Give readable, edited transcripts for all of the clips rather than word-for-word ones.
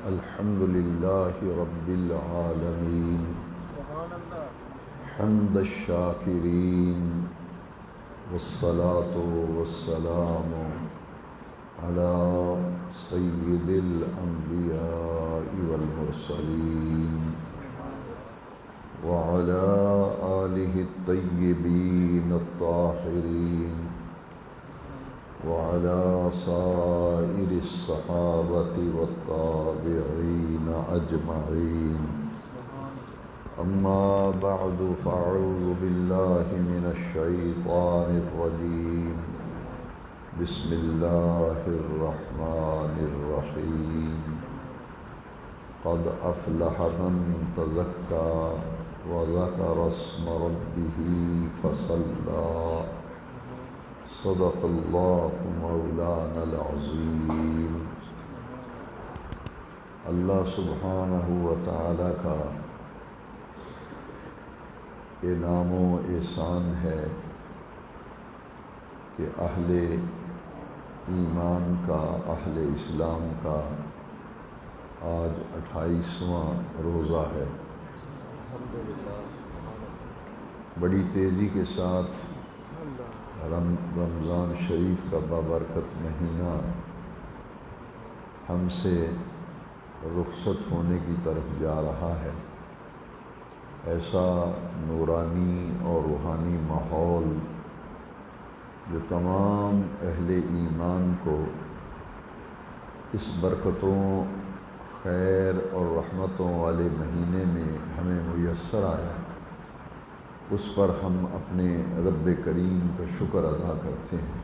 الحمد لله رب العالمين حمد الشاكرين والصلاة والسلام على سيد الأنبياء والمرسلين وعلى آله الطيبين الطاهرين وعلى سائر الصحابة والتابعين أجمعين. أما بعد فأعوذ بالله من الشيطان الرجيم. بسم الله الرحمن الرحيم. قد أفلح من تزكى وذكر اسم ربه فصلى. صدق اللہ مولانا العظیم. اللہ سبحانہ و تعالی کا انعام و احسان ہے کہ اہل ایمان کا، اہل اسلام کا آج 28واں روزہ ہے. بڑی تیزی کے ساتھ رمضان شریف کا بابرکت مہینہ ہم سے رخصت ہونے کی طرف جا رہا ہے. ایسا نورانی اور روحانی ماحول جو تمام اہل ایمان کو اس برکتوں، خیر اور رحمتوں والے مہینے میں ہمیں میسر آیا، اس پر ہم اپنے رب کریم کا شکر ادا کرتے ہیں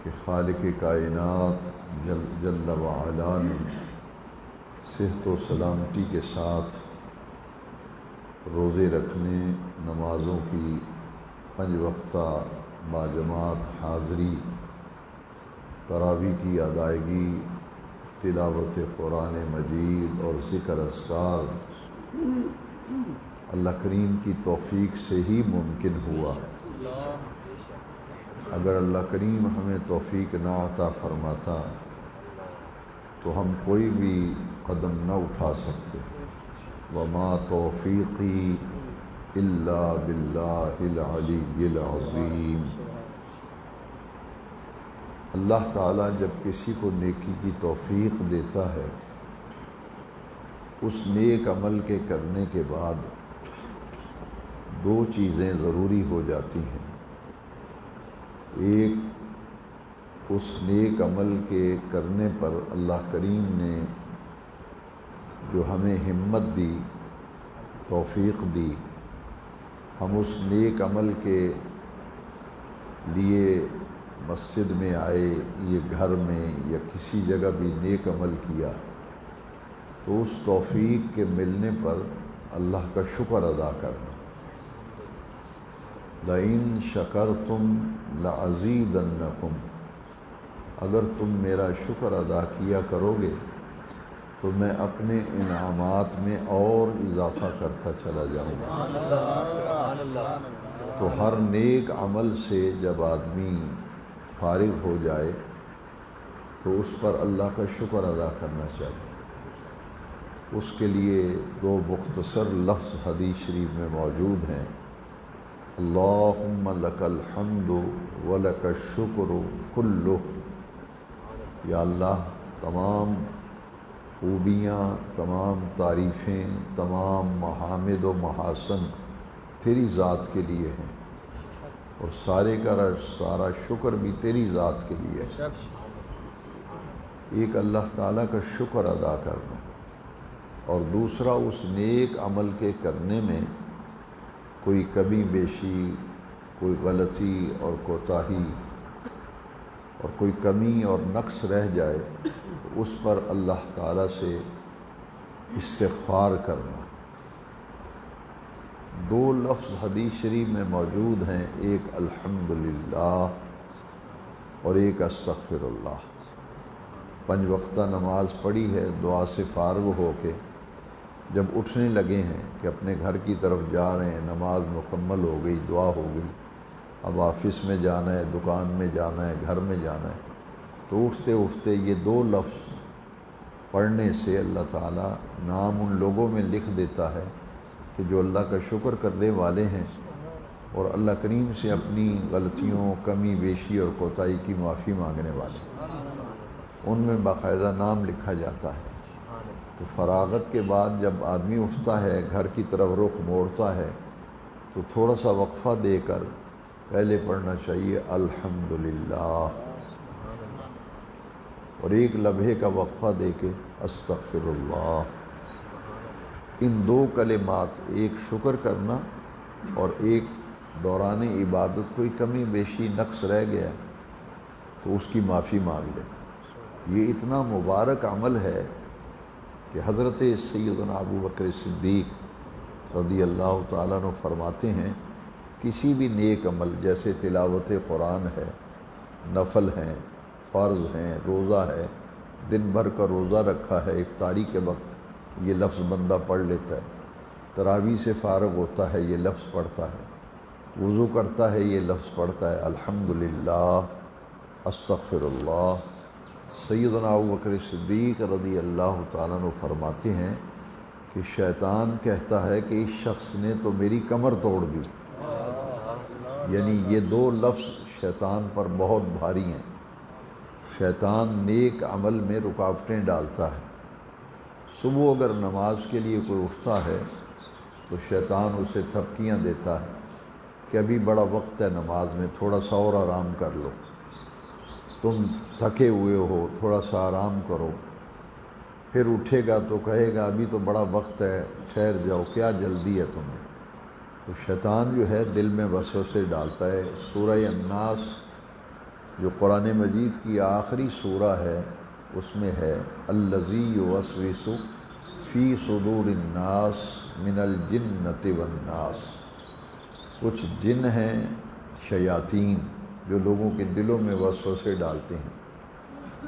کہ خالق کائنات جل وعلا نے صحت و سلامتی کے ساتھ روزے رکھنے، نمازوں کی 5 وقتہ باجماعت حاضری، تراویح کی ادائیگی، تلاوت قرآن مجید اور ذکر اذکار اللہ کریم کی توفیق سے ہی ممکن ہوا. اگر اللہ کریم ہمیں توفیق نہ عطا فرماتا تو ہم کوئی بھی قدم نہ اٹھا سکتے. وما توفیقی الا باللہ العلی العظیم. اللہ تعالیٰ جب کسی کو نیکی کی توفیق دیتا ہے، اس نیک عمل کے کرنے کے بعد 2 چیزیں ضروری ہو جاتی ہیں. ایک، اس نیک عمل کے کرنے پر اللہ کریم نے جو ہمیں ہمت دی، توفیق دی، ہم اس نیک عمل کے لیے مسجد میں آئے، یہ گھر میں یا کسی جگہ بھی نیک عمل کیا، تو اس توفیق کے ملنے پر اللہ کا شکر ادا کرنا. لَإِن شَكَرْتُمْ لَأَزِيدَنَّكُمْ. اگر تم میرا شکر ادا کیا کرو گے تو میں اپنے انعامات میں اور اضافہ کرتا چلا جاؤں گا. تو ہر نیک عمل سے جب آدمی فارغ ہو جائے تو اس پر اللہ کا شکر ادا کرنا چاہیے. اس کے لیے 2 مختصر لفظ حدیث شریف میں موجود ہیں. اللہم لک الحمد ولک الشکر کلہ. یا اللہ، تمام خوبیاں، تمام تعریفیں، تمام محامد و محاسن تیری ذات کے لیے ہیں، اور سارا شکر بھی تیری ذات کے لیے ہے. ایک اللہ تعالیٰ کا شکر ادا کرنا، اور دوسرا اس نیک عمل کے کرنے میں کوئی کمی بیشی، کوئی غلطی اور کوتاہی اور کوئی کمی اور نقص رہ جائے تو اس پر اللہ تعالیٰ سے استغفار کرنا. 2 لفظ حدیث شریف میں موجود ہیں، ایک الحمدللہ اور ایک استغفر اللہ. 5 وقتہ نماز پڑھی ہے، دعا سے فارغ ہو کے جب اٹھنے لگے ہیں کہ اپنے گھر کی طرف جا رہے ہیں، نماز مکمل ہو گئی، دعا ہو گئی، اب آفس میں جانا ہے، دکان میں جانا ہے، گھر میں جانا ہے، تو اٹھتے اٹھتے یہ 2 لفظ پڑھنے سے اللہ تعالیٰ نام ان لوگوں میں لکھ دیتا ہے کہ جو اللہ کا شکر کرنے والے ہیں اور اللہ کریم سے اپنی غلطیوں، کمی بیشی اور کوتاہی کی معافی مانگنے والے، ان میں باقاعدہ نام لکھا جاتا ہے۔ تو فراغت کے بعد جب آدمی اٹھتا ہے، گھر کی طرف رخ موڑتا ہے، تو تھوڑا سا وقفہ دے کر پہلے پڑھنا چاہیے الحمدللہ، اور ایک لمحے کا وقفہ دے کے استغفر اللہ۔ ان دو کلمات، ایک شکر کرنا اور ایک دوران عبادت کوئی کمی بیشی نقص رہ گیا تو اس کی معافی مانگ لینا، یہ اتنا مبارک عمل ہے کہ حضرت سیدنا ابو بکر صدیق رضی اللہ تعالیٰ عنہ فرماتے ہیں کسی بھی نیک عمل جیسے تلاوت قرآن ہے، نفل ہیں، فرض ہیں، روزہ ہے، دن بھر کا روزہ رکھا ہے، افطاری کے وقت یہ لفظ بندہ پڑھ لیتا ہے، تراویح سے فارغ ہوتا ہے یہ لفظ پڑھتا ہے، وضو کرتا ہے یہ لفظ پڑھتا ہے الحمدللہ، استغفر اللہ۔ سیدنا ابو بکر صدیق رضی اللہ تعالیٰ عنہ فرماتے ہیں کہ شیطان کہتا ہے کہ اس شخص نے تو میری کمر توڑ دی، یعنی یہ دو لفظ شیطان پر بہت بھاری ہیں۔ شیطان نیک عمل میں رکاوٹیں ڈالتا ہے۔ صبح اگر نماز کے لیے کوئی اٹھتا ہے تو شیطان اسے تھپکیاں دیتا ہے کہ ابھی بڑا وقت ہے نماز میں، تھوڑا سا اور آرام کر لو، تم تھکے ہوئے ہو، تھوڑا سا آرام کرو۔ پھر اٹھے گا تو کہے گا ابھی تو بڑا وقت ہے، ٹھہر جاؤ، کیا جلدی ہے تمہیں۔ تو شیطان جو ہے دل میں وسوسے ڈالتا ہے۔ سورہ الناس جو قرآن مجید کی آخری سورہ ہے اس میں ہے الذی یوسوس فی صدور الناس من الجنۃ والناس۔ کچھ جن ہیں شیاطین جو لوگوں کے دلوں میں وسوسے ڈالتے ہیں،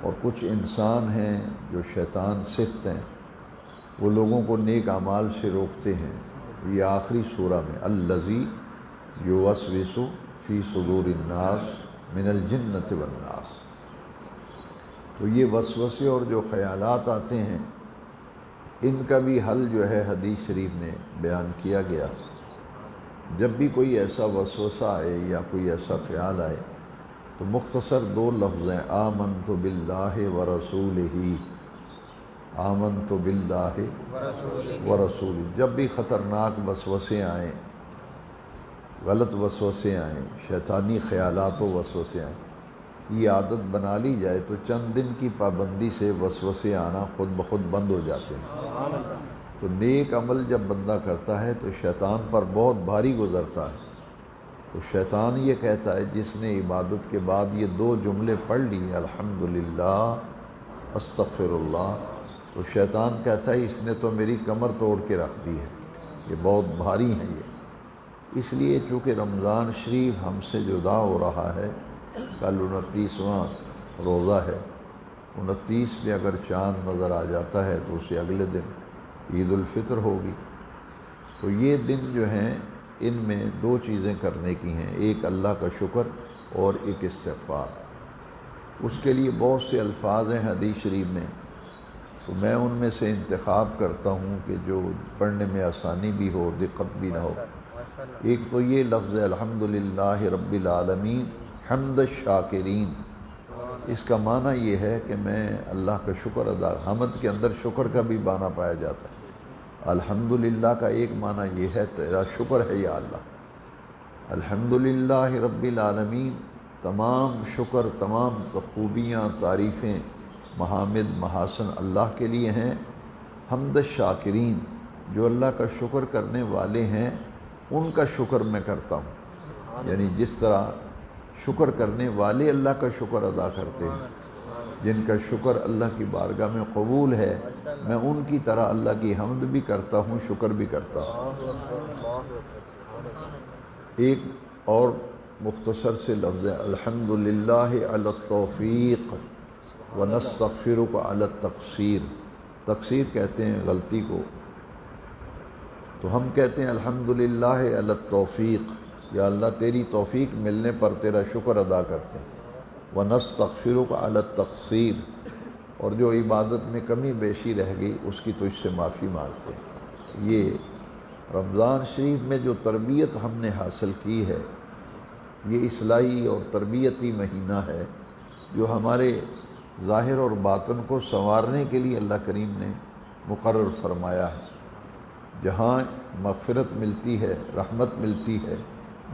اور کچھ انسان ہیں جو شیطان صفت ہیں، وہ لوگوں کو نیک اعمال سے روکتے ہیں۔ یہ آخری سورہ میں الذی یوسوس فی صدور الناس من الجنۃ والناس۔ تو یہ وسوسے اور جو خیالات آتے ہیں ان کا بھی حل جو ہے حدیث شریف میں بیان کیا گیا۔ جب بھی کوئی ایسا وسوسہ آئے یا کوئی ایسا خیال آئے تو مختصر دو لفظ ہیں آمنت باللہ ورسولہ، آمنت باللہ ورسولہ۔ جب بھی خطرناک وسوسے آئیں، غلط وسوسے آئیں، شیطانی خیالات و وسوسے آئیں، یہ عادت بنا لی جائے تو چند دن کی پابندی سے وسوسے آنا خود بخود بند ہو جاتے ہیں۔ تو نیک عمل جب بندہ کرتا ہے تو شیطان پر بہت بھاری گزرتا ہے۔ تو شیطان یہ کہتا ہے جس نے عبادت کے بعد یہ دو جملے پڑھ لی الحمدللہ استغفر اللہ، تو شیطان کہتا ہے اس نے تو میری کمر توڑ کے رکھ دی ہے، یہ بہت بھاری ہیں یہ۔ اس لیے چونکہ رمضان شریف ہم سے جدا ہو رہا ہے، کل 29واں روزہ ہے، 29 میں اگر چاند نظر آ جاتا ہے تو اسے اگلے دن عید الفطر ہوگی۔ تو یہ دن جو ہیں ان میں دو چیزیں کرنے کی ہیں، ایک اللہ کا شکر اور ایک استغفار۔ اس کے لیے بہت سے الفاظ ہیں حدیث شریف میں، تو میں ان میں سے انتخاب کرتا ہوں کہ جو پڑھنے میں آسانی بھی ہو، دقت بھی نہ ہو۔ ایک تو یہ لفظ الحمدللہ رب العالمین حمد الشاکرین، اس کا معنی یہ ہے کہ میں اللہ کا شکر ادا، حمد کے اندر شکر کا بھی معنی پایا جاتا ہے۔ الحمدللہ کا ایک معنی یہ ہے تیرا شکر ہے یا اللہ۔ الحمدللہ رب العالمین، تمام شکر، تمام خوبیاں، تعریفیں، محامد، محاسن اللہ کے لیے ہیں۔ حمد الشاکرین، جو اللہ کا شکر کرنے والے ہیں ان کا شکر میں کرتا ہوں، یعنی جس طرح شکر کرنے والے اللہ کا شکر ادا کرتے ہیں، جن کا شکر اللہ کی بارگاہ میں قبول ہے، میں ان کی طرح اللہ کی حمد بھی کرتا ہوں، شکر بھی کرتا ہوں۔ ایک اور مختصر سے لفظ ہے الحمدللہ علی التوفیق ونستغفرک علی التقصیر۔ تقصیر کہتے ہیں غلطی کو، تو ہم کہتے ہیں الحمدللہ علی التوفیق، یا اللہ تیری توفیق ملنے پر تیرا شکر ادا کرتے ہیں۔ وَنَسْتَغْفِرُكَ عَلَى التَّقْصِيرِ، اور جو عبادت میں کمی بیشی رہ گئی اس کی تجھ سے معافی مانگتے ہیں۔ یہ رمضان شریف میں جو تربیت ہم نے حاصل کی ہے، یہ اصلاحی اور تربیتی مہینہ ہے جو ہمارے ظاہر اور باطن کو سنوارنے کے لیے اللہ کریم نے مقرر فرمایا ہے۔ جہاں مغفرت ملتی ہے، رحمت ملتی ہے،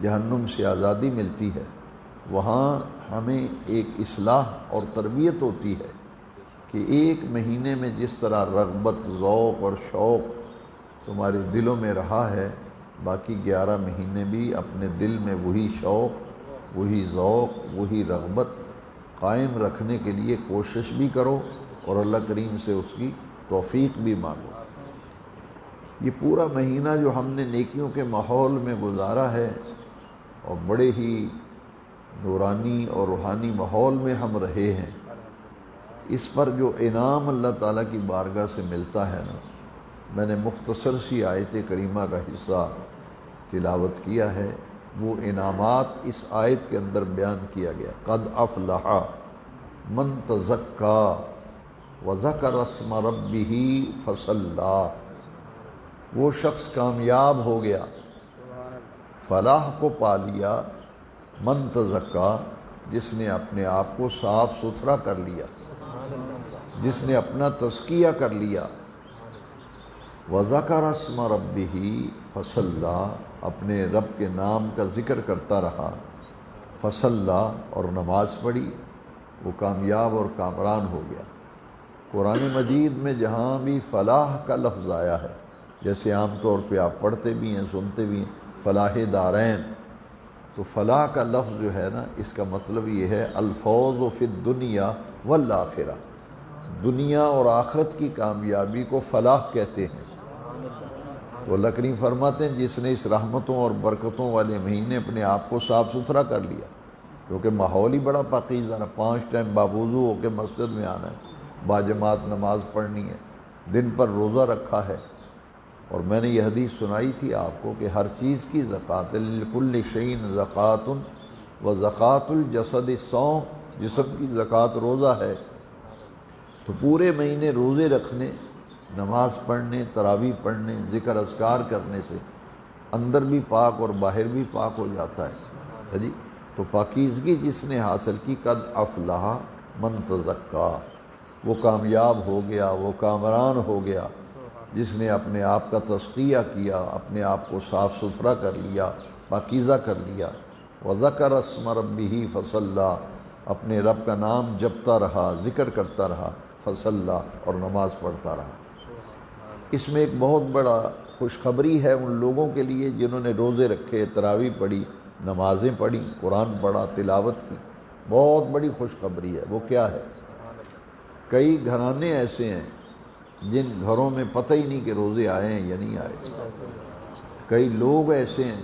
جہنم سے آزادی ملتی ہے، وہاں ہمیں ایک اصلاح اور تربیت ہوتی ہے کہ ایک مہینے میں جس طرح رغبت، ذوق اور شوق تمہارے دلوں میں رہا ہے، باقی 11 مہینے بھی اپنے دل میں وہی شوق، وہی ذوق، وہی رغبت قائم رکھنے کے لیے کوشش بھی کرو اور اللہ کریم سے اس کی توفیق بھی مانگو۔ یہ پورا مہینہ جو ہم نے نیکیوں کے ماحول میں گزارا ہے اور بڑے ہی نورانی اور روحانی ماحول میں ہم رہے ہیں، اس پر جو انعام اللہ تعالیٰ کی بارگاہ سے ملتا ہے نا، میں نے مختصر سی آیت کریمہ کا حصہ تلاوت کیا ہے، وہ انعامات اس آیت کے اندر بیان کیا گیا۔ قد افلح من تزکا وذکر اسم ربہ فصلی، وہ شخص کامیاب ہو گیا، فلاح کو پا لیا، من تزکا، جس نے اپنے آپ کو صاف ستھرا کر لیا، جس نے اپنا تزکیہ کر لیا، وذکر اسم ربہ فصلی، اپنے رب کے نام کا ذکر کرتا رہا، فصلی، اور نماز پڑھی، وہ کامیاب اور کامران ہو گیا۔ قرآن مجید میں جہاں بھی فلاح کا لفظ آیا ہے، جیسے عام طور پہ آپ پڑھتے بھی ہیں، سنتے بھی ہیں، فلاح دارین، تو فلاح کا لفظ جو ہے نا، اس کا مطلب یہ ہے الفوز فی الدنیا والآخرہ، دنیا اور آخرت کی کامیابی کو فلاح کہتے ہیں۔ تو اللہ کریم فرماتے ہیں جس نے اس رحمتوں اور برکتوں والے مہینے اپنے آپ کو صاف ستھرا کر لیا، کیونکہ ماحول ہی بڑا پاکیزہ ہے، 5 ٹائم باوضو ہو کے مسجد میں آنا ہے، باجماعت نماز پڑھنی ہے، دن پر روزہ رکھا ہے، اور میں نے یہ حدیث سنائی تھی آپ کو کہ ہر چیز کی زکوٰۃ، لکل شیء زکوٰۃ و زکوٰۃ الجسد الصوم، جسم کی زکوٰۃ روزہ ہے، تو پورے مہینے روزے رکھنے، نماز پڑھنے، تراویح پڑھنے، ذکر اذکار کرنے سے اندر بھی پاک اور باہر بھی پاک ہو جاتا ہے جی۔ تو پاکیزگی جس نے حاصل کی، قد افلح من تزکا، وہ کامیاب ہو گیا، وہ کامران ہو گیا جس نے اپنے آپ کا تزکیہ کیا، اپنے آپ کو صاف ستھرا کر لیا، پاکیزہ کر لیا، وذکر اسم ربہ فصلی، اپنے رب کا نام جپتا رہا، ذکر کرتا رہا، فصلی، اور نماز پڑھتا رہا۔ اس میں ایک بہت بڑا خوشخبری ہے ان لوگوں کے لیے جنہوں نے روزے رکھے، تراویح پڑھی، نمازیں پڑھی، قرآن پڑھا، تلاوت کی، بہت بڑی خوشخبری ہے۔ وہ کیا ہے؟ کئی گھرانے ایسے ہیں جن گھروں میں پتہ ہی نہیں کہ روزے آئے ہیں یا نہیں آئے، کئی لوگ ایسے ہیں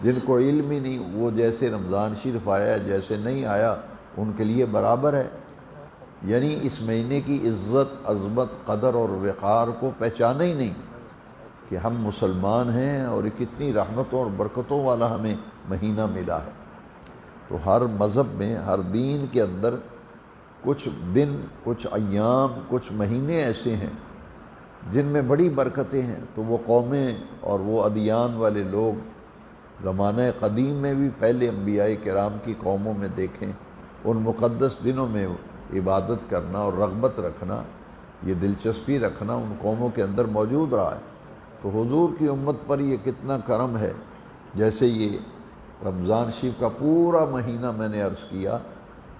جن کو علم ہی نہیں، وہ جیسے رمضان شریف آیا ہے جیسے نہیں آیا ان کے لیے برابر ہے، یعنی اس مہینے کی عزت، عظمت، قدر اور وقار کو پہچانا ہی نہیں کہ ہم مسلمان ہیں اور یہ کتنی رحمتوں اور برکتوں والا ہمیں مہینہ ملا ہے۔ تو ہر مذہب میں، ہر دین کے اندر کچھ دن، کچھ ایام، کچھ مہینے ایسے ہیں جن میں بڑی برکتیں ہیں، تو وہ قومیں اور وہ ادیان والے لوگ زمانہ قدیم میں بھی پہلے انبیاء کرام کی قوموں میں دیکھیں، ان مقدس دنوں میں عبادت کرنا اور رغبت رکھنا، یہ دلچسپی رکھنا ان قوموں کے اندر موجود رہا ہے۔ تو حضور کی امت پر یہ کتنا کرم ہے، جیسے یہ رمضان شریف کا پورا مہینہ میں نے عرض کیا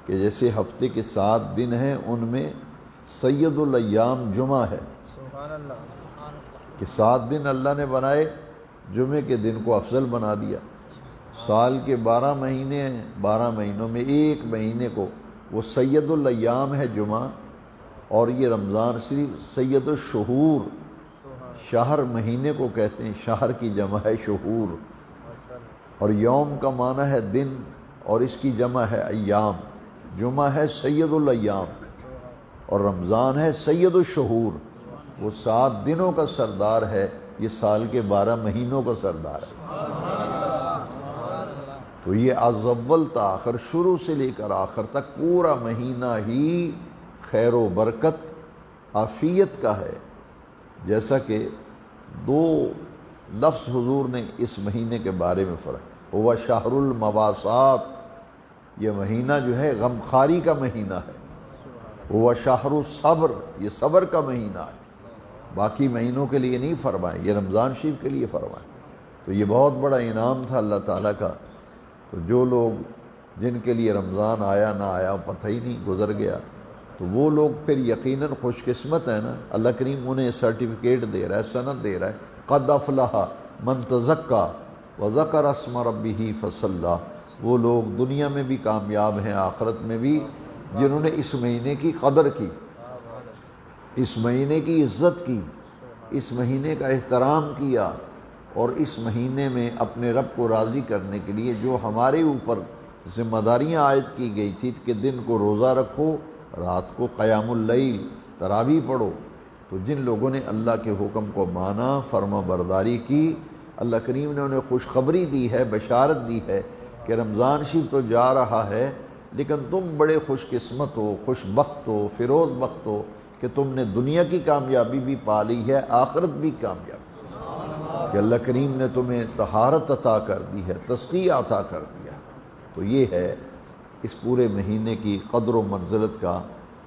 کہ جیسے ہفتے کے 7 دن ہیں، ان میں سید الایام جمعہ ہے، سبحان اللہ، کہ 7 دن اللہ نے بنائے، جمعے کے دن کو افضل بنا دیا۔ سال کے 12 مہینے ہیں، 12 مہینوں میں ایک مہینے کو وہ سید الایام ہے جمعہ، اور یہ رمضان شریف سید الشہور، شہر مہینے کو کہتے ہیں، شہر کی جمع ہے شہور، اور یوم کا معنی ہے دن، اور اس کی جمع ہے ایام، جمعہ ہے سید الایام اور رمضان ہے سید الشہور، وہ 7 دنوں کا سردار ہے، یہ سال کے 12 مہینوں کا سردار ہے۔ تو یہ از اول تا آخر، شروع سے لے کر آخر تک پورا مہینہ ہی خیر و برکت عافیت کا ہے. جیسا کہ دو لفظ حضور نے اس مہینے کے بارے میں فرق، وہ شہر المواسات، یہ مہینہ جو ہے غمخواری کا مہینہ ہے. وہ شہر الصبر، یہ صبر کا مہینہ ہے. باقی مہینوں کے لیے نہیں فرمائے، یہ رمضان شریف کے لیے فرمائے. تو یہ بہت بڑا انعام تھا اللہ تعالیٰ کا. تو جو لوگ جن کے لیے رمضان آیا نہ آیا پتہ ہی نہیں، گزر گیا، تو وہ لوگ پھر یقیناً خوش قسمت ہیں نا. اللہ کریم انہیں سرٹیفکیٹ دے رہا ہے، سند دے رہا ہے، قد افلح من تزکا وذکر اسم ربہ فصلی. وہ لوگ دنیا میں بھی کامیاب ہیں، آخرت میں بھی، جنہوں نے اس مہینے کی قدر کی، اس مہینے کی عزت کی، اس مہینے کا احترام کیا، اور اس مہینے میں اپنے رب کو راضی کرنے کے لیے جو ہمارے اوپر ذمہ داریاں عائد کی گئی تھی کہ دن کو روزہ رکھو، رات کو قیام اللیل تراویح پڑھو، تو جن لوگوں نے اللہ کے حکم کو مانا، فرما برداری کی، اللہ کریم نے انہیں خوشخبری دی ہے، بشارت دی ہے کہ رمضان شریف تو جا رہا ہے، لیکن تم بڑے خوش قسمت ہو، خوش بخت ہو، فیروز بخت ہو کہ تم نے دنیا کی کامیابی بھی پا لی ہے، آخرت بھی کامیابی، کہ اللہ کریم نے تمہیں طہارت عطا کر دی ہے، تزکیہ عطا کر دیا. تو یہ ہے اس پورے مہینے کی قدر و منزلت کا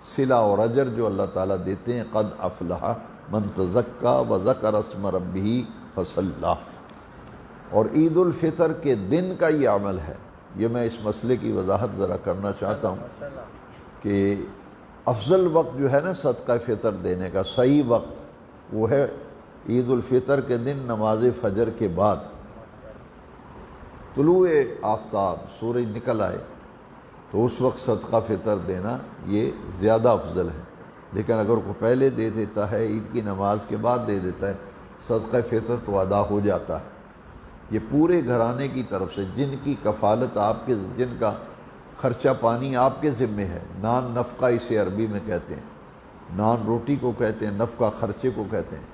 صلہ اور اجر جو اللہ تعالیٰ دیتے ہیں. قد افلح من تزکا وذکر اسم ربہ فصلی. اور عید الفطر کے دن کا یہ عمل ہے. یہ میں اس مسئلے کی وضاحت ذرا کرنا چاہتا ہوں کہ افضل وقت جو ہے نا صدقہ فطر دینے کا، صحیح وقت، وہ ہے عید الفطر کے دن نماز فجر کے بعد. طلوع آفتاب، سورج نکل آئے تو اس وقت صدقہ فطر دینا یہ زیادہ افضل ہے. لیکن اگر کوئی پہلے دے دیتا ہے، عید کی نماز کے بعد دے دیتا ہے، صدقہ فطر تو ادا ہو جاتا ہے. یہ پورے گھرانے کی طرف سے، جن کی کفالت آپ کے، جن کا خرچہ پانی آپ کے ذمے ہے. نان نفقہ اسے عربی میں کہتے ہیں، نان روٹی کو کہتے ہیں، نفقہ خرچے کو کہتے ہیں.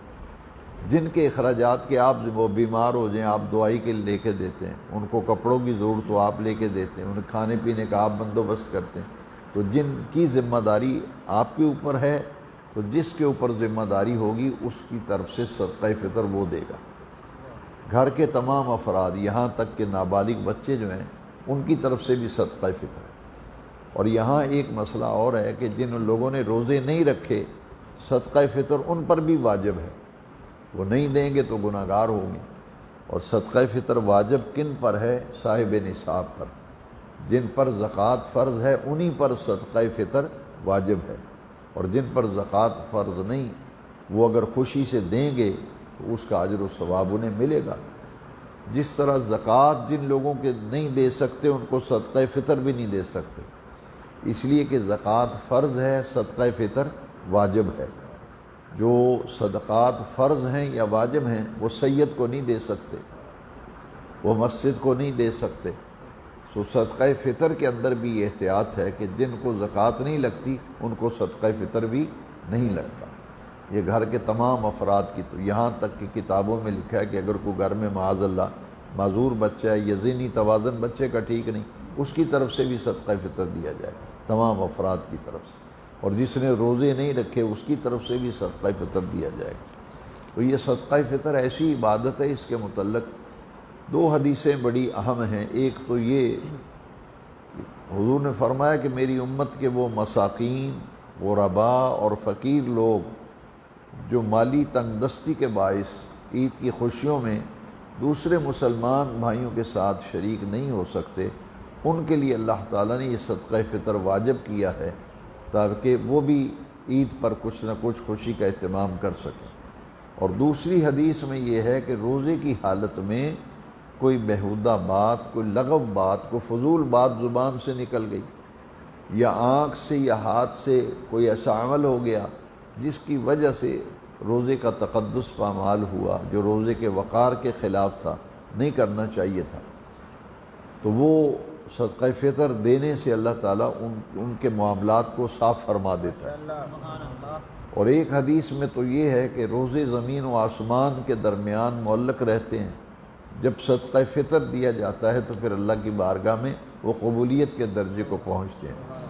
جن کے اخراجات کے آپ، وہ بیمار ہو جائیں آپ دوائی کے لے کے دیتے ہیں، ان کو کپڑوں کی ضرورت تو آپ لے کے دیتے ہیں، انہیں کھانے پینے کا آپ بندوبست کرتے ہیں. تو جن کی ذمہ داری آپ کے اوپر ہے، تو جس کے اوپر ذمہ داری ہوگی اس کی طرف سے صدقہ فطر وہ دے گا. گھر کے تمام افراد، یہاں تک کہ نابالغ بچے جو ہیں ان کی طرف سے بھی صدقہ فطر ہے. اور یہاں ایک مسئلہ اور ہے کہ جن لوگوں نے روزے نہیں رکھے، صدقہ فطر ان پر بھی واجب ہے. وہ نہیں دیں گے تو گناہ گار ہوں گے. اور صدقہ فطر واجب کن پر ہے؟ صاحب نصاب پر. جن پر زکوٰۃ فرض ہے انہی پر صدقہ فطر واجب ہے. اور جن پر زکوٰۃ فرض نہیں، وہ اگر خوشی سے دیں گے تو اس کا اجر و ثواب انہیں ملے گا. جس طرح زکوٰۃ جن لوگوں کے نہیں دے سکتے ان کو صدقہ فطر بھی نہیں دے سکتے، اس لیے کہ زکوٰۃ فرض ہے، صدقہ فطر واجب ہے. جو صدقات فرض ہیں یا واجب ہیں وہ سید کو نہیں دے سکتے، وہ مسجد کو نہیں دے سکتے. تو صدقہ فطر کے اندر بھی یہ احتیاط ہے کہ جن کو زکوٰۃ نہیں لگتی ان کو صدقہ فطر بھی نہیں لگتا. یہ گھر کے تمام افراد کی. تو یہاں تک کہ کتابوں میں لکھا ہے کہ اگر کوئی گھر میں معاذ اللہ معذور بچہ ہے یا ذہنی توازن بچے کا ٹھیک نہیں، اس کی طرف سے بھی صدقہ فطر دیا جائے، تمام افراد کی طرف سے. اور جس نے روزے نہیں رکھے اس کی طرف سے بھی صدقہ فطر دیا جائے گا. تو یہ صدقہ فطر ایسی عبادت ہے، اس کے متعلق دو حدیثیں بڑی اہم ہیں. ایک تو یہ حضور نے فرمایا کہ میری امت کے وہ مساکین، غرباء اور فقیر لوگ جو مالی تنگ دستی کے باعث عید کی خوشیوں میں دوسرے مسلمان بھائیوں کے ساتھ شریک نہیں ہو سکتے، ان کے لیے اللہ تعالیٰ نے یہ صدقہ فطر واجب کیا ہے تاکہ وہ بھی عید پر کچھ نہ کچھ خوشی کا اہتمام کر سکیں. اور دوسری حدیث میں یہ ہے کہ روزے کی حالت میں کوئی بیہودہ بات، کوئی لغو بات، کوئی فضول بات زبان سے نکل گئی، یا آنکھ سے یا ہاتھ سے کوئی ایسا عمل ہو گیا جس کی وجہ سے روزے کا تقدس پامال ہوا، جو روزے کے وقار کے خلاف تھا، نہیں کرنا چاہیے تھا، تو وہ صدقہ فطر دینے سے اللہ تعالیٰ ان کے معاملات کو صاف فرما دیتا ہے. اور ایک حدیث میں تو یہ ہے کہ روزے زمین و آسمان کے درمیان معلق رہتے ہیں. جب صدقہ فطر دیا جاتا ہے تو پھر اللہ کی بارگاہ میں وہ قبولیت کے درجے کو پہنچتے ہیں.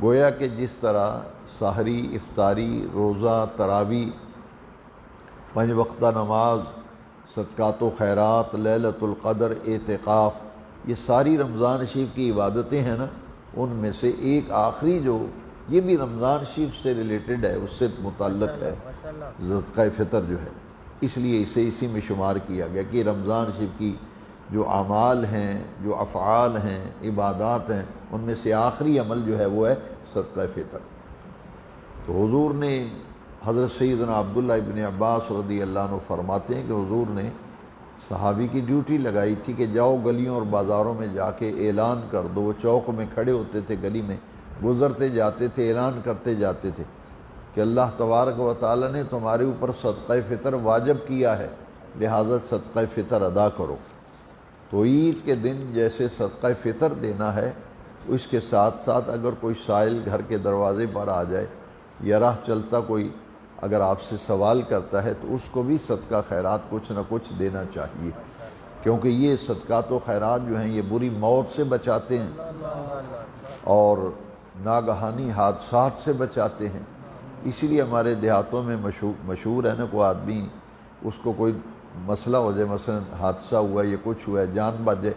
گویا کہ جس طرح سحری، افطاری، روزہ، تراویح، 5 وقتہ نماز، صدقات و خیرات، لیلۃ القدر، اعتکاف، یہ ساری رمضان شریف کی عبادتیں ہیں نا، ان میں سے ایک آخری جو یہ بھی رمضان شریف سے ریلیٹڈ ہے، اس سے متعلق ہے، صدقہ فطر جو ہے، اس لیے اسے اسی میں شمار کیا گیا کہ رمضان شریف کی جو اعمال ہیں، جو افعال ہیں، عبادات ہیں، ان میں سے آخری عمل جو ہے وہ ہے صدقہ فطر۔ تو حضور نے، حضرت سیدنا عبداللہ ابن عباس رضی اللہ عنہ فرماتے ہیں کہ حضور نے صحابی کی ڈیوٹی لگائی تھی کہ جاؤ گلیوں اور بازاروں میں جا کے اعلان کر دو۔ وہ چوک میں کھڑے ہوتے تھے، گلی میں گزرتے جاتے تھے، اعلان کرتے جاتے تھے کہ اللہ تبارک و تعالی نے تمہارے اوپر صدقہ فطر واجب کیا ہے، لہذا صدقہ فطر ادا کرو۔ تو عید کے دن جیسے صدقہ فطر دینا ہے، اس کے ساتھ ساتھ اگر کوئی سائل گھر کے دروازے پر آ جائے یا راہ چلتا کوئی اگر آپ سے سوال کرتا ہے تو اس کو بھی صدقہ خیرات کچھ نہ کچھ دینا چاہیے، کیونکہ یہ صدقات و خیرات جو ہیں یہ بری موت سے بچاتے ہیں اور ناگہانی حادثات سے بچاتے ہیں۔ اسی لیے ہمارے دیہاتوں میں مشہور ہے نا، کوئی آدمی اس کو کوئی مسئلہ ہو جائے، مثلا حادثہ ہوا ہے یا کچھ ہوا ہے، جان بچ جائے،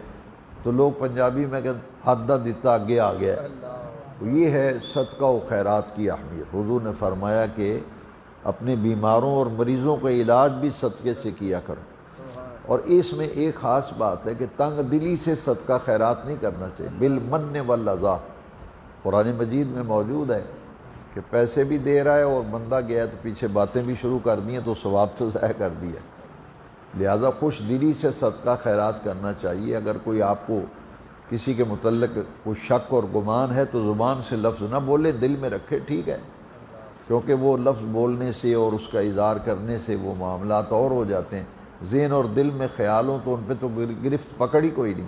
تو لوگ پنجابی میں کہتے حدہ دیتا آگے آ گیا۔ تو یہ ہے صدقہ و خیرات کی اہمیت۔ حضور نے فرمایا کہ اپنے بیماروں اور مریضوں کا علاج بھی صدقے سے کیا کرو، اور اس میں ایک خاص بات ہے کہ تنگ دلی سے صدقہ خیرات نہیں کرنا چاہیے، بالمن والاذی۔ قرآن مجید میں موجود ہے کہ پیسے بھی دے رہا ہے اور بندہ گیا تو پیچھے باتیں بھی شروع کر دی ہیں تو ثواب تو ضائع کر دیا۔ لہذا خوش دلی سے صدقہ خیرات کرنا چاہیے۔ اگر کوئی آپ کو کسی کے متعلق کوئی شک اور گمان ہے تو زبان سے لفظ نہ بولے، دل میں رکھے، ٹھیک ہے، کیونکہ وہ لفظ بولنے سے اور اس کا اظہار کرنے سے وہ معاملات اور ہو جاتے ہیں۔ ذہن اور دل میں خیال ہوں تو ان پہ تو گرفت پکڑی کوئی نہیں۔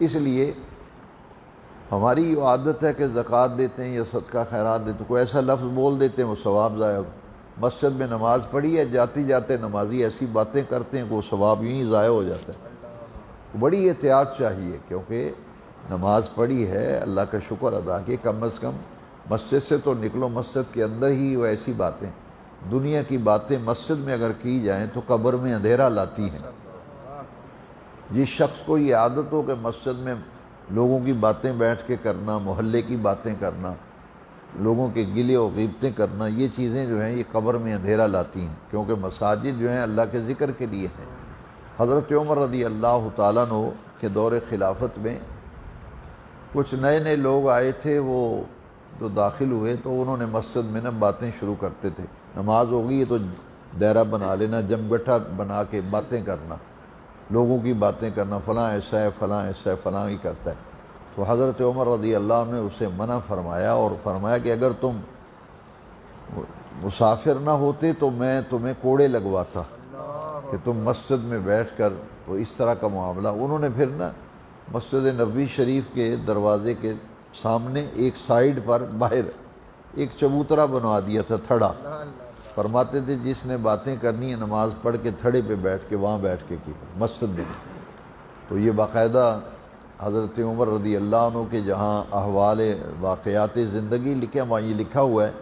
اس لیے ہماری یہ عادت ہے کہ زکوٰۃ دیتے ہیں یا صدقہ خیرات دیتے ہیں، کوئی ایسا لفظ بول دیتے ہیں وہ ثواب ضائع ہو۔ مسجد میں نماز پڑھی ہے، جاتے جاتے نمازی ایسی باتیں کرتے ہیں کہ وہ ثواب یوں ہی ضائع ہو جاتا ہے۔ بڑی احتیاط چاہیے، کیونکہ نماز پڑھی ہے، اللہ کا شکر ادا کیے، کم از کم مسجد سے تو نکلو، مسجد کے اندر ہی وہ ایسی باتیں، دنیا کی باتیں مسجد میں اگر کی جائیں تو قبر میں اندھیرا لاتی ہیں۔ جس شخص کو یہ عادت ہو کہ مسجد میں لوگوں کی باتیں بیٹھ کے کرنا، محلے کی باتیں کرنا، لوگوں کے گلے و غیبتیں کرنا، یہ چیزیں جو ہیں یہ قبر میں اندھیرا لاتی ہیں، کیونکہ مساجد جو ہیں اللہ کے ذکر کے لیے ہیں۔ حضرت عمر رضی اللہ تعالیٰ عنہ کے دور خلافت میں کچھ نئے نئے لوگ آئے تھے، وہ جو داخل ہوئے تو انہوں نے مسجد میں باتیں شروع کرتے تھے، نماز ہوگی ہے تو دائرہ بنا لینا، جمگٹھا بنا کے باتیں کرنا، لوگوں کی باتیں کرنا، فلاں ایسا ہے، فلاں ایسا ہے، فلاں ہی کرتا ہے۔ تو حضرت عمر رضی اللہ عنہ نے اسے منع فرمایا اور فرمایا کہ اگر تم مسافر نہ ہوتے تو میں تمہیں کوڑے لگواتا کہ تم مسجد میں بیٹھ کر تو اس طرح کا معاملہ۔ انہوں نے پھر مسجد نبوی شریف کے دروازے کے سامنے ایک سائیڈ پر باہر ایک چبوترا بنوا دیا تھا، تھڑا، فرماتے تھے جس نے باتیں کرنی ہے نماز پڑھ کے تھڑے پہ بیٹھ کے وہاں بیٹھ کے کی، مسجد میں۔ تو یہ باقاعدہ حضرت عمر رضی اللہ عنہ کے جہاں احوال واقعات زندگی لکھے ہیں وہاں یہ لکھا ہوا ہے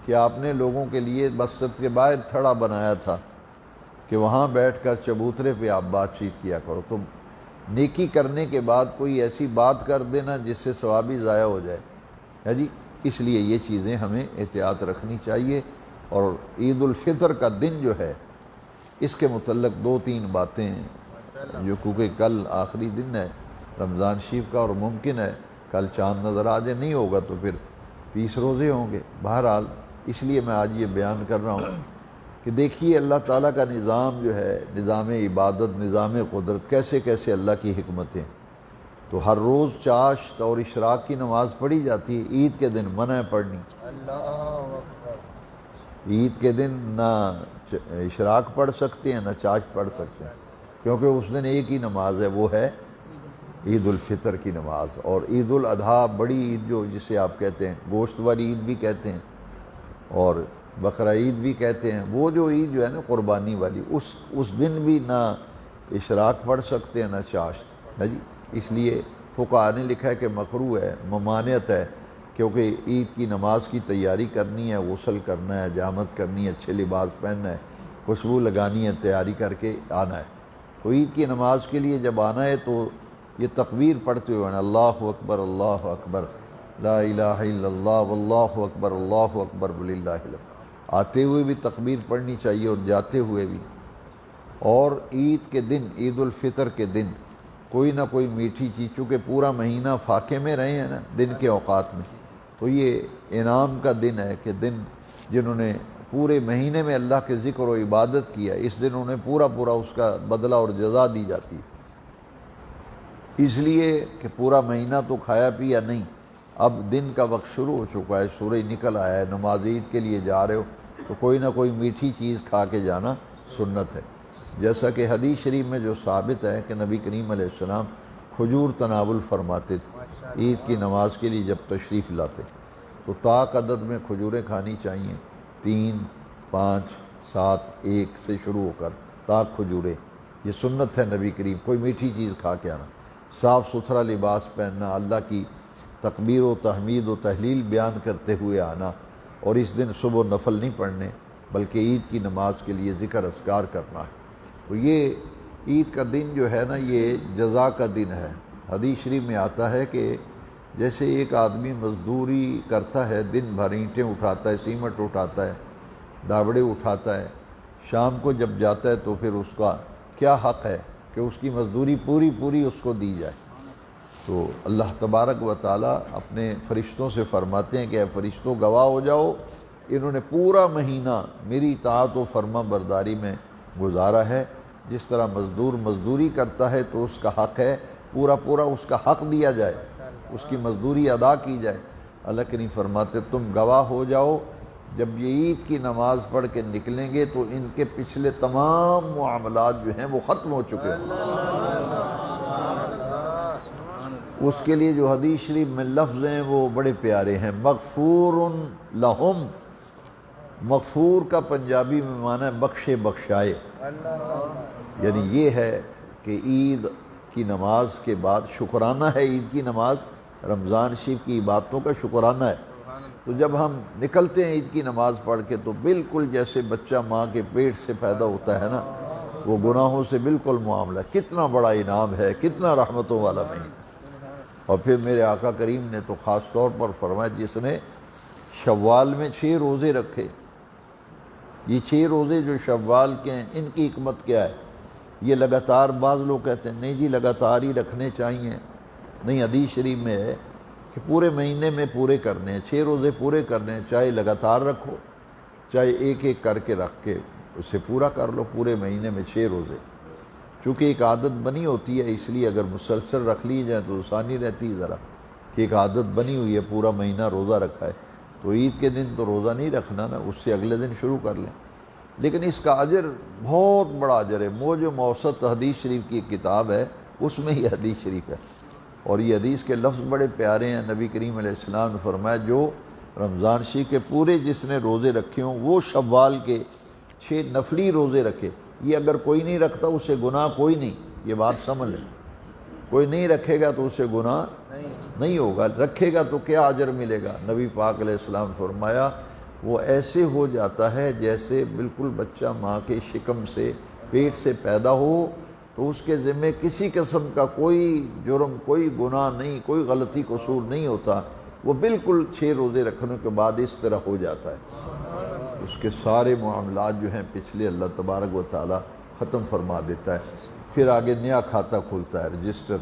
کہ آپ نے لوگوں کے لیے مسجد کے باہر تھڑا بنایا تھا کہ وہاں بیٹھ کر چبوترے پہ آپ بات چیت کیا کرو۔ تو نیکی کرنے کے بعد کوئی ایسی بات کر دینا جس سے ثوابی ضائع ہو جائے ہے جی، اس لیے یہ چیزیں ہمیں احتیاط رکھنی چاہیے۔ اور عید الفطر کا دن جو ہے اس کے متعلق 2-3 باتیں جو، کیونکہ کل آخری دن ہے رمضان شریف کا اور ممکن ہے کل چاند نظر آ جائے، نہیں ہوگا تو پھر 30 روزے ہوں گے۔ بہرحال اس لیے میں آج یہ بیان کر رہا ہوں کہ دیکھیے اللہ تعالیٰ کا نظام جو ہے، نظام عبادت، نظام قدرت، کیسے کیسے اللہ کی حکمتیں۔ تو ہر روز چاشت اور اشراق کی نماز پڑھی جاتی ہے، عید کے دن منع ہے پڑھنی۔ عید کے دن نہ اشراق پڑھ سکتے ہیں نہ چاشت پڑھ سکتے ہیں، کیونکہ اس دن ایک ہی نماز ہے، وہ ہے عید الفطر کی نماز۔ اور عید الاضحیٰ، بڑی عید جو جسے آپ کہتے ہیں، گوشت والی عید بھی کہتے ہیں اور بقرہ عید بھی کہتے ہیں، وہ جو عید جو ہے نا قربانی والی، اس دن بھی نہ اشراق پڑھ سکتے ہیں نہ چاشت ہے جی۔ اس لیے فقہاء نے لکھا ہے کہ مکروہ ہے، ممانعت ہے کیونکہ عید کی نماز کی تیاری کرنی ہے، غسل کرنا ہے، حجامت کرنی ہے، اچھے لباس پہننا ہے، خوشبو لگانی ہے، تیاری کر کے آنا ہے۔ تو عید کی نماز کے لیے جب آنا ہے تو یہ تکبیر پڑھتے ہوئے آنا، اللہ اکبر لا الہ الا اللہ واللہ اکبر وللہ الحمد۔ آتے ہوئے بھی تکبیر پڑھنی چاہیے اور جاتے ہوئے بھی۔ اور عید کے دن، عید الفطر کے دن کوئی نہ کوئی میٹھی چیز، چونکہ پورا مہینہ فاقے میں رہے ہیں نا دن کے اوقات میں، تو یہ انعام کا دن ہے کہ دن جنہوں نے پورے مہینے میں اللہ کے ذکر و عبادت کیا، اس دن انہیں پورا اس کا بدلہ اور جزا دی جاتی ہے۔ اس لیے کہ پورا مہینہ تو کھایا پیا نہیں، اب دن کا وقت شروع ہو چکا ہے، سورج نکل آیا ہے، نماز عید کے لیے جا رہے ہو تو کوئی نہ کوئی میٹھی چیز کھا کے جانا سنت ہے۔ جیسا کہ حدیث شریف میں جو ثابت ہے کہ نبی کریم علیہ السلام کھجور تناول فرماتے تھے عید کی نماز کے لیے جب تشریف لاتے، تو طاق عدد میں کھجوریں کھانی چاہیے، 3، 5، 7، 1 سے شروع ہو کر طاق کھجوریں، یہ سنت ہے نبی کریم۔ کوئی میٹھی چیز کھا کے آنا، صاف ستھرا لباس پہننا، اللہ کی تکبیر و تحمید و تحلیل بیان کرتے ہوئے آنا، اور اس دن صبح نفل نہیں پڑھنے بلکہ عید کی نماز کے لیے ذکر اذکار کرنا ہے۔ تو یہ عید کا دن جو ہے نا یہ جزا کا دن ہے۔ حدیث شریف میں آتا ہے کہ جیسے ایک آدمی مزدوری کرتا ہے، دن بھر اینٹیں اٹھاتا ہے، سیمنٹ اٹھاتا ہے، دابڑے اٹھاتا ہے، شام کو جب جاتا ہے تو پھر اس کا کیا حق ہے کہ اس کی مزدوری پوری اس کو دی جائے۔ تو اللہ تبارک و تعالیٰ اپنے فرشتوں سے فرماتے ہیں کہ اے فرشتوں گواہ ہو جاؤ، انہوں نے پورا مہینہ میری اطاعت و فرما برداری میں گزارا ہے۔ جس طرح مزدور مزدوری کرتا ہے تو اس کا حق ہے پورا اس کا حق دیا جائے، اس کی مزدوری ادا کی جائے۔ اللہ کریم فرماتے تم گواہ ہو جاؤ، جب یہ عید کی نماز پڑھ کے نکلیں گے تو ان کے پچھلے تمام معاملات جو ہیں وہ ختم ہو چکے ہیں۔ اس کے لیے جو حدیث شریف میں لفظ ہیں وہ بڑے پیارے ہیں، مغفور لہم۔ مغفور کا پنجابی میں معنی ہے بخشے بخشائے، یعنی یہ ہے کہ عید کی نماز کے بعد شکرانہ ہے، عید کی نماز رمضان شریف کی عبادتوں کا شکرانہ ہے۔ تو جب ہم نکلتے ہیں عید کی نماز پڑھ کے تو بالکل جیسے بچہ ماں کے پیٹ سے پیدا ہوتا ہے نا، وہ گناہوں سے بالکل معاملہ، کتنا بڑا انعام ہے، کتنا رحمتوں والا مہینہ۔ اور پھر میرے آقا کریم نے تو خاص طور پر فرمایا جس نے شوال میں 6 روزے رکھے، یہ 6 روزے جو شوال کے ہیں ان کی حکمت کیا ہے؟ یہ لگاتار، بعض لوگ کہتے ہیں نہیں جی لگاتار ہی رکھنے چاہیے، نہیں، حدیث شریف میں ہے کہ پورے مہینے میں پورے کرنے ہیں، 6 روزے پورے کرنے ہیں، چاہے لگاتار رکھو چاہے ایک کر کے رکھ کے اسے پورا کر لو، پورے مہینے میں 6 روزے۔ چونکہ ایک عادت بنی ہوتی ہے، اس لیے اگر مسلسل رکھ لی جائے تو آسانی رہتی ہے ذرا، کہ ایک عادت بنی ہوئی ہے پورا مہینہ روزہ رکھا ہے، تو عید کے دن تو روزہ نہیں رکھنا نا، اس سے اگلے دن شروع کر لیں۔ لیکن اس کا اجر بہت بڑا اجر ہے۔ موج و موسط حدیث شریف کی ایک کتاب ہے، اس میں یہ حدیث شریف ہے، اور یہ حدیث کے لفظ بڑے پیارے ہیں۔ نبی کریم علیہ السلام نے فرمایا جو رمضان شریف کے پورے جس نے روزے رکھے ہوں وہ شوال کے 6 نفلی روزے رکھے، یہ اگر کوئی نہیں رکھتا اسے گناہ کوئی نہیں، یہ بات سمجھ لیں، کوئی نہیں رکھے گا تو اسے گناہ نہیں ہوگا، رکھے گا تو کیا اجر ملے گا؟ نبی پاک علیہ السلام فرمایا وہ ایسے ہو جاتا ہے جیسے بالکل بچہ ماں کے شکم سے پیٹ سے پیدا ہو، تو اس کے ذمے کسی قسم کا کوئی جرم، کوئی گناہ نہیں، کوئی غلطی قصور نہیں ہوتا، وہ بالکل 6 روزے رکھنے کے بعد اس طرح ہو جاتا ہے، اس کے سارے معاملات جو ہیں پچھلے اللہ تبارک و تعالی ختم فرما دیتا ہے۔ پھر آگے نیا کھاتا کھلتا ہے، رجسٹر،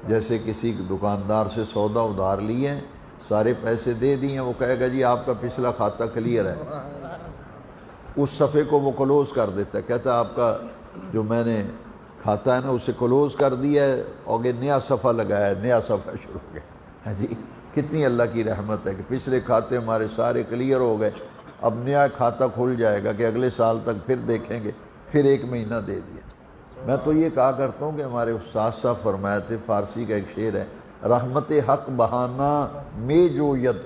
جیسے کسی دکاندار سے سودا ادھار لیے ہیں، سارے پیسے دے دیے، وہ کہے گا جی آپ کا پچھلا کھاتا کلیئر ہے، اس صفحے کو وہ کلوز کر دیتا ہے، کہتا ہے آپ کا جو میں نے کھاتا ہے نا اسے کلوز کر دیا ہے، اور نیا صفحہ لگایا ہے، نیا صفحہ شروع ہو گیا جی۔ کتنی اللہ کی رحمت ہے کہ پچھلے کھاتے ہمارے سارے کلیئر ہو گئے، اب نیا کھاتا کھل جائے گا کہ اگلے سال تک پھر دیکھیں گے، پھر 1 مہینہ دے دیا۔ میں تو یہ کہا کرتا ہوں کہ ہمارے استاد صاحب فرمایا تھے، فارسی کا ایک شعر ہے، رحمت حق بہانہ میں جو ید،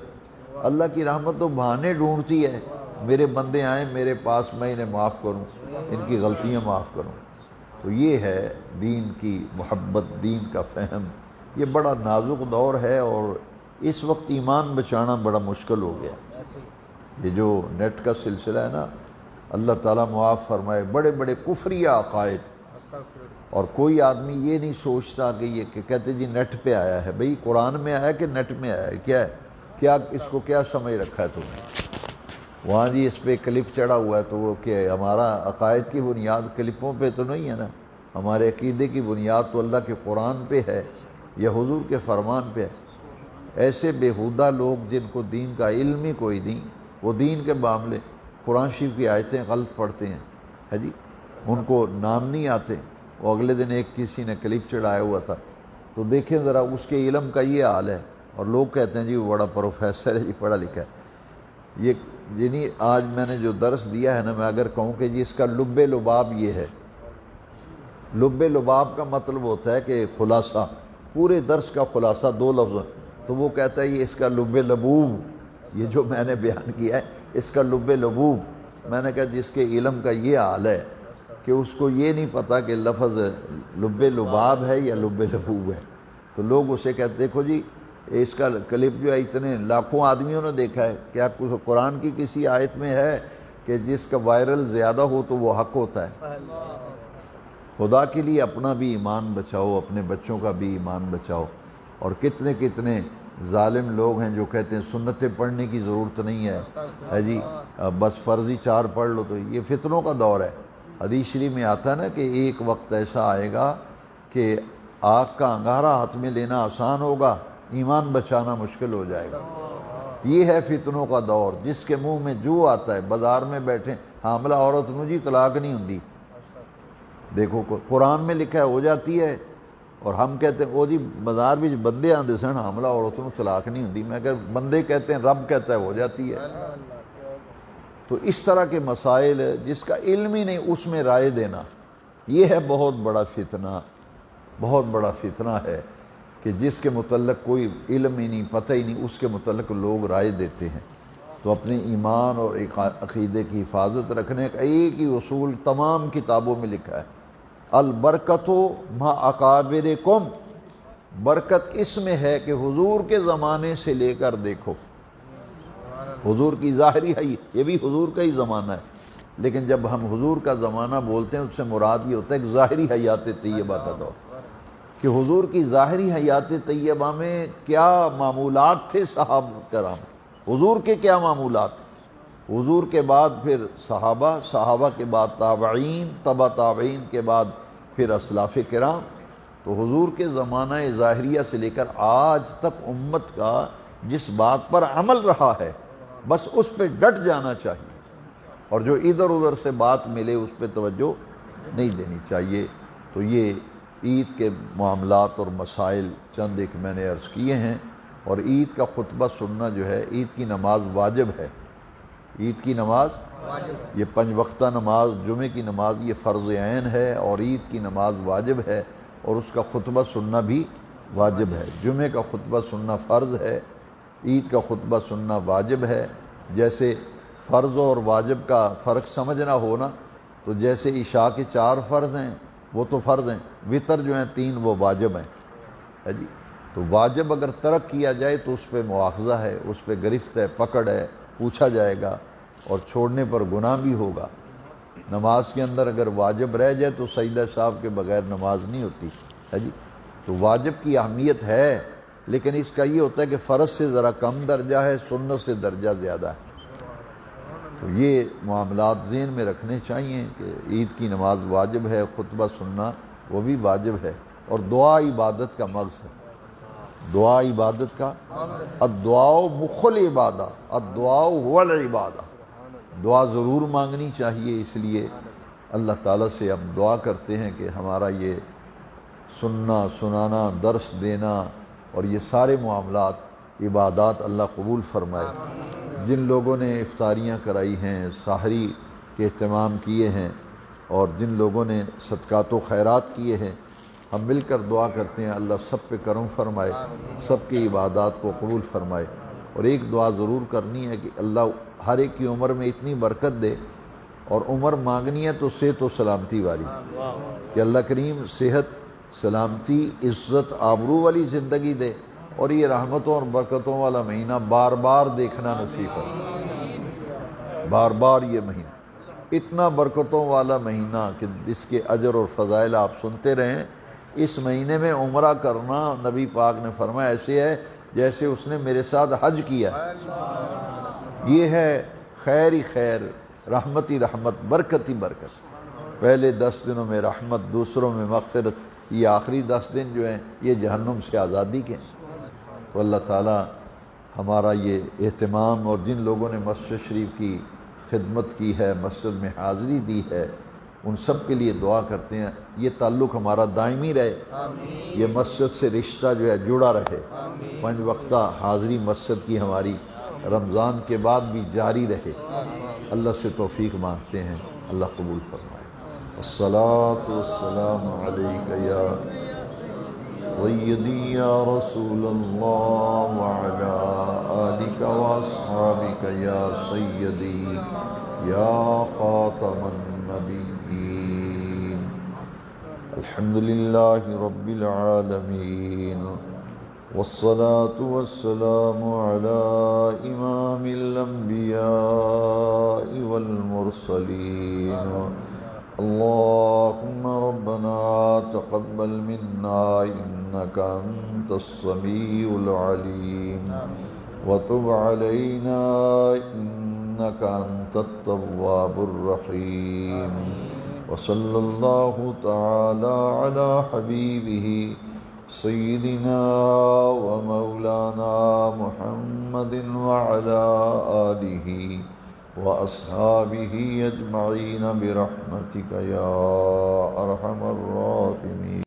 اللہ کی رحمت تو بہانے ڈھونڈتی ہے، میرے بندے آئیں میرے پاس میں انہیں معاف کروں، ان کی غلطیاں معاف کروں۔ تو یہ ہے دین کی محبت، دین کا فہم، یہ بڑا نازک دور ہے، اور اس وقت ایمان بچانا بڑا مشکل ہو گیا. یہ جو نیٹ کا سلسلہ ہے نا، اللہ تعالیٰ معاف فرمائے، بڑے بڑے کفریہ عقائد، اور کوئی آدمی یہ نہیں سوچتا کہ یہ کہ کہتے جی نیٹ پہ آیا ہے. بھئی قرآن میں آیا کہ نیٹ میں آیا ہے؟ کیا ہے؟ کیا اس کو کیا سمجھ رکھا ہے تم نے؟ وہاں جی اس پہ کلپ چڑھا ہوا ہے، تو وہ کیا ہے؟ ہمارا عقائد کی بنیاد کلپوں پہ تو نہیں ہے نا. ہمارے عقیدے کی بنیاد تو اللہ کے قرآن پہ ہے یا حضور کے فرمان پہ ہے. ایسے بیہودہ لوگ جن کو دین کا علم ہی کوئی نہیں، وہ دین کے معاملے قرآن شریف کی آیتیں غلط پڑھتے ہیں، ہے جی، ان کو نام نہیں آتے. وہ اگلے دن ایک کسی نے کلپ چڑھایا ہوا تھا، تو دیکھیں ذرا اس کے علم کا یہ حال ہے، اور لوگ کہتے ہیں جی وہ بڑا پروفیسر ہے، جی پڑھا لکھا ہے. یہ یعنی آج میں نے جو درس دیا ہے نا، میں اگر کہوں کہ جی اس کا لب لباب یہ ہے، لب لباب کا مطلب ہوتا ہے کہ خلاصہ، پورے درس کا خلاصہ 2 لفظ، تو وہ کہتا ہے یہ اس کا لب لبوب، یہ جو میں نے بیان کیا ہے اس کا لب لبوب. میں نے کہا جس کے علم کا یہ حال ہے کہ اس کو یہ نہیں پتا کہ لفظ لب لباب ہے یا لب لبوب ہے، تو لوگ اسے کہتے دیکھو جی اس کا کلپ جو ہے اتنے لاکھوں آدمیوں نے دیکھا ہے. کیا قرآن کی کسی آیت میں ہے کہ جس کا وائرل زیادہ ہو تو وہ حق ہوتا ہے؟ خدا کے لیے اپنا بھی ایمان بچاؤ، اپنے بچوں کا بھی ایمان بچاؤ. اور کتنے کتنے ظالم لوگ ہیں جو کہتے ہیں سنتیں پڑھنے کی ضرورت نہیں ہے جی، بس فرضی 4 پڑھ لو. تو یہ فتنوں کا دور ہے. حدیث شریف میں آتا ہے نا کہ ایک وقت ایسا آئے گا کہ آگ کا انگارہ ہاتھ میں لینا آسان ہوگا، ایمان بچانا مشکل ہو جائے گا. یہ ہے فتنوں کا دور. جس کے منہ میں جو آتا ہے، بازار میں بیٹھے حاملہ عورت نو جی طلاق نہیں ہوندی، دیکھو قرآن میں لکھا ہے ہو جاتی ہے، اور ہم کہتے ہیں وہ جی بازار بھی بندے آندے سن حاملہ عورتوں طلاق نہیں ہوندی. میں اگر بندے کہتے ہیں رب کہتا ہے ہو جاتی ہے. تو اس طرح کے مسائل جس کا علم ہی نہیں اس میں رائے دینا، یہ ہے بہت بڑا فتنہ، بہت بڑا فتنہ ہے کہ جس کے متعلق کوئی علم ہی نہیں، پتہ ہی نہیں، اس کے متعلق لوگ رائے دیتے ہیں. تو اپنے ایمان اور عقیدے کی حفاظت رکھنے کا ایک ہی اصول تمام کتابوں میں لکھا ہے، البرکت مع اکابرکم. برکت اس میں ہے کہ حضور کے زمانے سے لے کر دیکھو، حضور کی ظاہری ہے، یہ بھی حضور کا ہی زمانہ ہے، لیکن جب ہم حضور کا زمانہ بولتے ہیں اس سے مراد یہ ہوتا ہے کہ ظاہری حیات طیبہ کا دور، کہ حضور کی ظاہری حیات طیبہ میں کیا معمولات تھے صحابہ کرام، حضور کے کیا معمولات، حضور کے بعد پھر صحابہ، صحابہ کے بعد تابعین، تبع تابعین کے بعد پھر اسلاف کرام. تو حضور کے زمانہ ظاہریہ سے لے کر آج تک امت کا جس بات پر عمل رہا ہے بس اس پہ ڈٹ جانا چاہیے، اور جو ادھر ادھر سے بات ملے اس پہ توجہ نہیں دینی چاہیے. تو یہ عید کے معاملات اور مسائل چند ایک میں نے عرض کیے ہیں. اور عید کا خطبہ سننا جو ہے، عید کی نماز واجب ہے، عید کی نماز یہ 5 وقتہ نماز، جمعے کی نماز یہ فرض عین ہے، اور عید کی نماز واجب ہے، اور اس کا خطبہ سننا بھی واجب ہے. جمعے کا خطبہ سننا فرض ہے، عید کا خطبہ سننا واجب ہے. جیسے فرض اور واجب کا فرق سمجھنا ہونا، تو جیسے عشاء کے 4 فرض ہیں وہ تو فرض ہیں، وتر جو ہیں 3 وہ واجب ہیں، ہے جی. تو واجب اگر ترک کیا جائے تو اس پہ مواخذہ ہے، اس پہ گرفت ہے، پکڑ ہے، پوچھا جائے گا، اور چھوڑنے پر گناہ بھی ہوگا. نماز کے اندر اگر واجب رہ جائے تو سجدہ صاحب کے بغیر نماز نہیں ہوتی، ہے جی. تو واجب کی اہمیت ہے، لیکن اس کا یہ ہوتا ہے کہ فرض سے ذرا کم درجہ ہے، سنت سے درجہ زیادہ ہے. تو یہ معاملات ذہن میں رکھنے چاہیے کہ عید کی نماز واجب ہے، خطبہ سننا وہ بھی واجب ہے. اور دعا عبادت کا مغز ہے، دعا عبادت کا، الدعاء مخ العبادہ، الدعاء هو العبادہ. دعا ضرور مانگنی چاہیے. اس لیے اللہ تعالیٰ سے ہم دعا کرتے ہیں کہ ہمارا یہ سننا، سنانا، درس دینا اور یہ سارے معاملات، عبادات اللہ قبول فرمائے. جن لوگوں نے افطاریاں کرائی ہیں، سحری کے اہتمام کیے ہیں، اور جن لوگوں نے صدقات و خیرات کیے ہیں، ہم مل کر دعا کرتے ہیں اللہ سب پہ کرم فرمائے، سب کی عبادات کو قبول فرمائے. اور ایک دعا ضرور کرنی ہے کہ اللہ ہر ایک کی عمر میں اتنی برکت دے، اور عمر مانگنی ہے تو صحت و سلامتی والی، کہ اللہ کریم صحت، سلامتی، عزت، آبرو والی زندگی دے، اور یہ رحمتوں اور برکتوں والا مہینہ بار بار دیکھنا نصیب فرما، بار بار یہ مہینہ اتنا برکتوں والا مہینہ کہ جس کے اجر اور فضائل آپ سنتے رہیں۔ اس مہینے میں عمرہ کرنا نبی پاک نے فرمایا ایسے ہے جیسے اس نے میرے ساتھ حج کیا ہے۔ یہ ہے خیر ہی خیر، رحمت ہی رحمت، برکت ہی برکت۔ پہلے 10 دنوں میں رحمت، دوسروں میں مغفرت، یہ آخری 10 دن جو ہیں یہ جہنم سے آزادی کے ہیں۔ تو اللہ تعالیٰ ہمارا یہ اہتمام، اور جن لوگوں نے مسجد شریف کی خدمت کی ہے، مسجد میں حاضری دی ہے، ان سب کے لیے دعا کرتے ہیں یہ تعلق ہمارا دائمی رہے، یہ مسجد سے رشتہ جو ہے جڑا رہے، 5 وقتہ حاضری مسجد کی ہماری رمضان کے بعد بھی جاری رہے۔ اللہ سے توفیق مانگتے ہیں، اللہ قبول فرمائے۔ الصلاۃ والسلام علیک یا سیدی یا رسول اللہ وعلی آلک واصحابک یا سیدی یا خاتم النبیین۔ الحمد للہ رب العالمین، والصلاة والسلام على إمام الأنبياء والمرسلين۔ اللهم ربنا تقبل منا إنك أنت السميع العليم، وتب علينا إنك أنت التواب الرحيم، وصلى الله تعالى على حبيبه سيدنا ومولانا محمد وعلى آله وأصحابه أجمعين برحمتك يا أرحم الراحمين۔